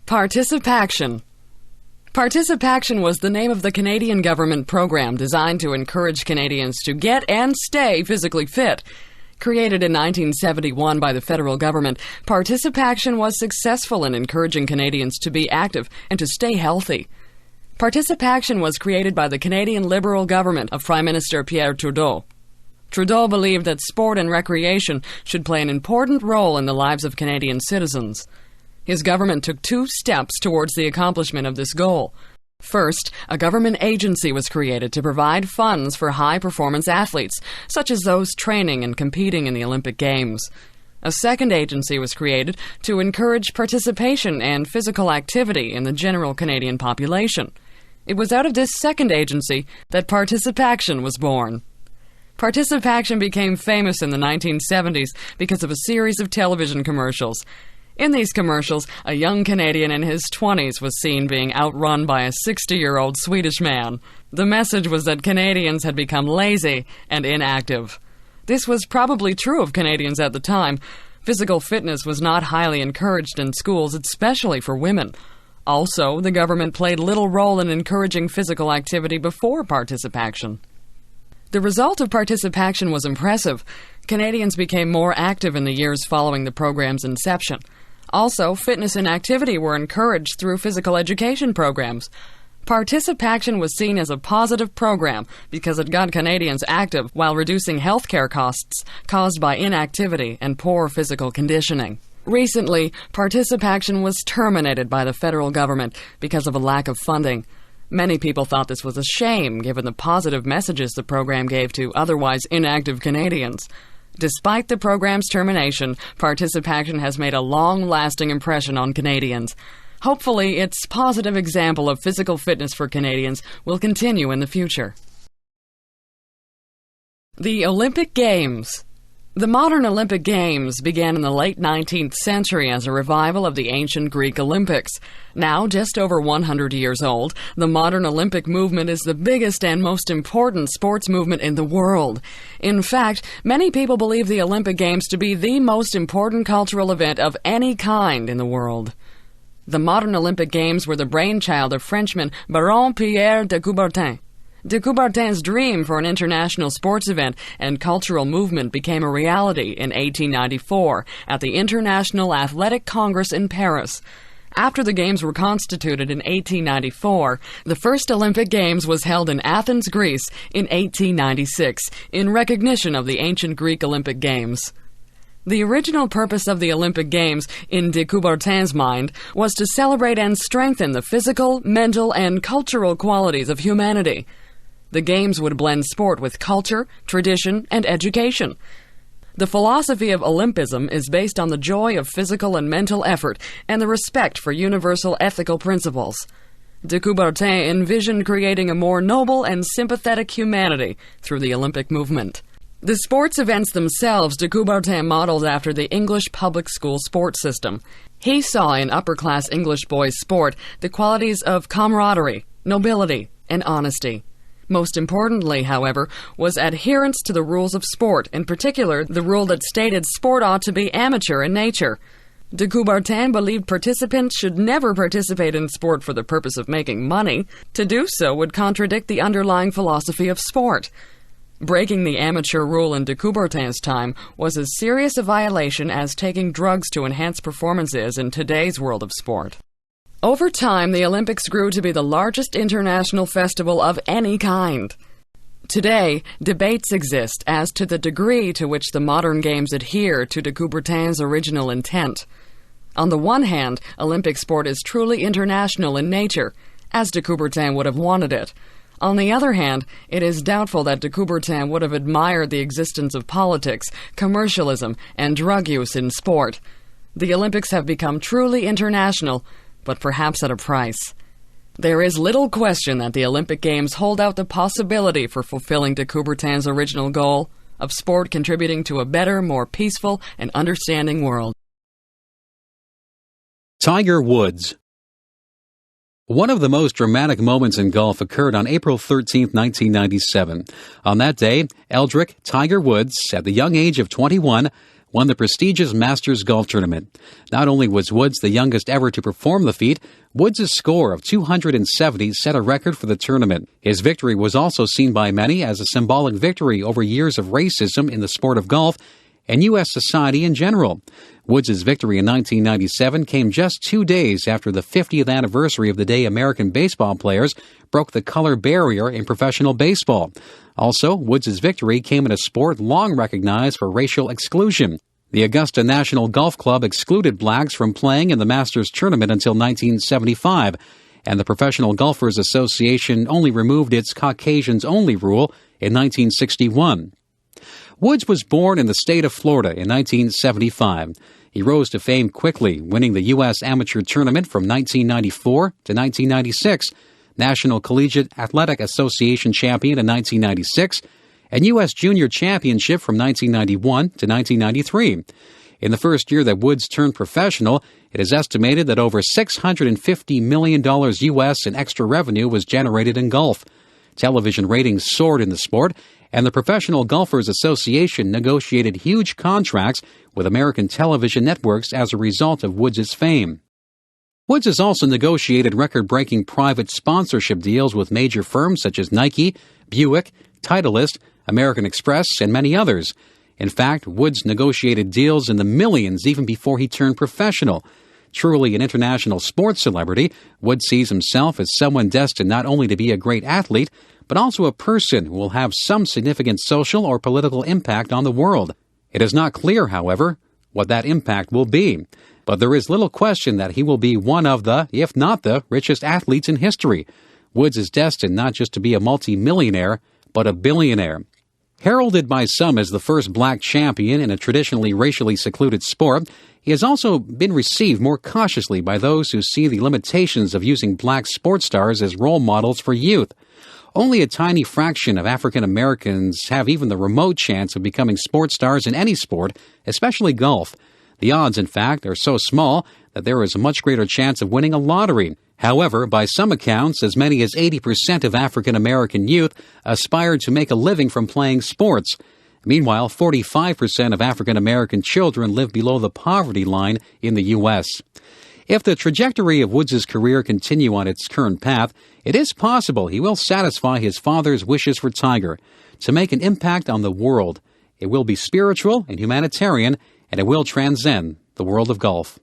ParticipACTION. ParticipACTION was the name of the Canadian government program designed to encourage Canadians to get and stay physically fit. Created in 1971 by the federal government, ParticipACTION was successful in encouraging Canadians to be active and to stay healthy. ParticipACTION was created by the Canadian Liberal government of Prime Minister Pierre Trudeau. Trudeau believed that sport and recreation should play an important role in the lives of Canadian citizens. His government took 2 steps towards the accomplishment of this goal. First, a government agency was created to provide funds for high-performance athletes, such as those training and competing in the Olympic Games. A second agency was created to encourage participation and physical activity in the general Canadian population. It was out of this second agency that ParticipACTION was born. ParticipACTION became famous in the 1970s because of a series of television commercials. In these commercials, a young Canadian in his 20s was seen being outrun by a 60-year-old Swedish man. The message was that Canadians had become lazy and inactive. This was probably true of Canadians at the time. Physical fitness was not highly encouraged in schools, especially for women. Also, the government played little role in encouraging physical activity before ParticipACTION. The result of ParticipACTION was impressive. Canadians became more active in the years following the program's inception. Also, fitness and activity were encouraged through physical education programs. ParticipACTION was seen as a positive program because it got Canadians active while reducing healthcare costs caused by inactivity and poor physical conditioning. Recently, ParticipACTION was terminated by the federal government because of a lack of funding. Many people thought this was a shame given the positive messages the program gave to otherwise inactive Canadians. Despite the program's termination, ParticipACTION has made a long-lasting impression on Canadians. Hopefully, its positive example of physical fitness for Canadians will continue in the future. The Olympic Games. The modern Olympic Games began in the late 19th century as a revival of the ancient Greek Olympics. Now, just over 100 years old, the modern Olympic movement is the biggest and most important sports movement in the world. In fact, many people believe the Olympic Games to be the most important cultural event of any kind in the world. The modern Olympic Games were the brainchild of Frenchman Baron Pierre de Coubertin. De Coubertin's dream for an international sports event and cultural movement became a reality in 1894 at the International Athletic Congress in Paris. After the Games were constituted in 1894, the first Olympic Games was held in Athens, Greece in 1896 in recognition of the ancient Greek Olympic Games. The original purpose of the Olympic Games, in de Coubertin's mind, was to celebrate and strengthen the physical, mental, and cultural qualities of humanity. The Games would blend sport with culture, tradition, and education. The philosophy of Olympism is based on the joy of physical and mental effort and the respect for universal ethical principles. De Coubertin envisioned creating a more noble and sympathetic humanity through the Olympic movement. The sports events themselves de Coubertin modeled after the English public school sports system. He saw in upper-class English boys' sport the qualities of camaraderie, nobility, and honesty. Most importantly, however, was adherence to the rules of sport, in particular the rule that stated sport ought to be amateur in nature. De Coubertin believed participants should never participate in sport for the purpose of making money. To do so would contradict the underlying philosophy of sport. Breaking the amateur rule in de Coubertin's time was as serious a violation as taking drugs to enhance performances in today's world of sport. Over time, the Olympics grew to be the largest international festival of any kind. Today, debates exist as to the degree to which the modern games adhere to de Coubertin's original intent. On the one hand, Olympic sport is truly international in nature, as de Coubertin would have wanted it. On the other hand, it is doubtful that de Coubertin would have admired the existence of politics, commercialism, and drug use in sport. The Olympics have become truly international, but perhaps at a price. There is little question that the Olympic Games hold out the possibility for fulfilling de Coubertin's original goal of sport contributing to a better, more peaceful, and understanding world. Tiger Woods. One of the most dramatic moments in golf occurred on April 13, 1997. On that day, Eldrick Tiger Woods, at the young age of 21, won the prestigious Masters Golf Tournament. Not only was Woods the youngest ever to perform the feat, Woods' score of 270 set a record for the tournament. His victory was also seen by many as a symbolic victory over years of racism in the sport of golf and U.S. society in general. Woods' victory in 1997 came just 2 days after the 50th anniversary of the day American baseball players broke the color barrier in professional baseball. Also, Woods' victory came in a sport long recognized for racial exclusion. The Augusta National Golf Club excluded blacks from playing in the Masters tournament until 1975, and the Professional Golfers Association only removed its Caucasians-only rule in 1961. Woods was born in the state of Florida in 1975. He rose to fame quickly, winning the U.S. Amateur Tournament from 1994 to 1996, National Collegiate Athletic Association Champion in 1996, and U.S. Junior Championship from 1991 to 1993. In the first year that Woods turned professional, it is estimated that over $650 million U.S. in extra revenue was generated in golf. Television ratings soared in the sport, and the Professional Golfers Association negotiated huge contracts with American television networks as a result of Woods' fame. Woods has also negotiated record-breaking private sponsorship deals with major firms such as Nike, Buick, Titleist, American Express, and many others. In fact, Woods negotiated deals in the millions even before he turned professional. Truly an international sports celebrity, Woods sees himself as someone destined not only to be a great athlete, but also a person who will have some significant social or political impact on the world. It is not clear, however, what that impact will be. But there is little question that he will be one of the, if not the, richest athletes in history. Woods is destined not just to be a multi-millionaire, but a billionaire. Heralded by some as the first black champion in a traditionally racially secluded sport, he has also been received more cautiously by those who see the limitations of using black sports stars as role models for youth. Only a tiny fraction of African Americans have even the remote chance of becoming sports stars in any sport, especially golf. The odds, in fact, are so small that there is a much greater chance of winning a lottery. However, by some accounts, as many as 80% of African American youth aspire to make a living from playing sports. Meanwhile, 45% of African American children live below the poverty line in the U.S. If the trajectory of Woods' career continue on its current path, it is possible he will satisfy his father's wishes for Tiger, to make an impact on the world. It will be spiritual and humanitarian, and it will transcend the world of golf.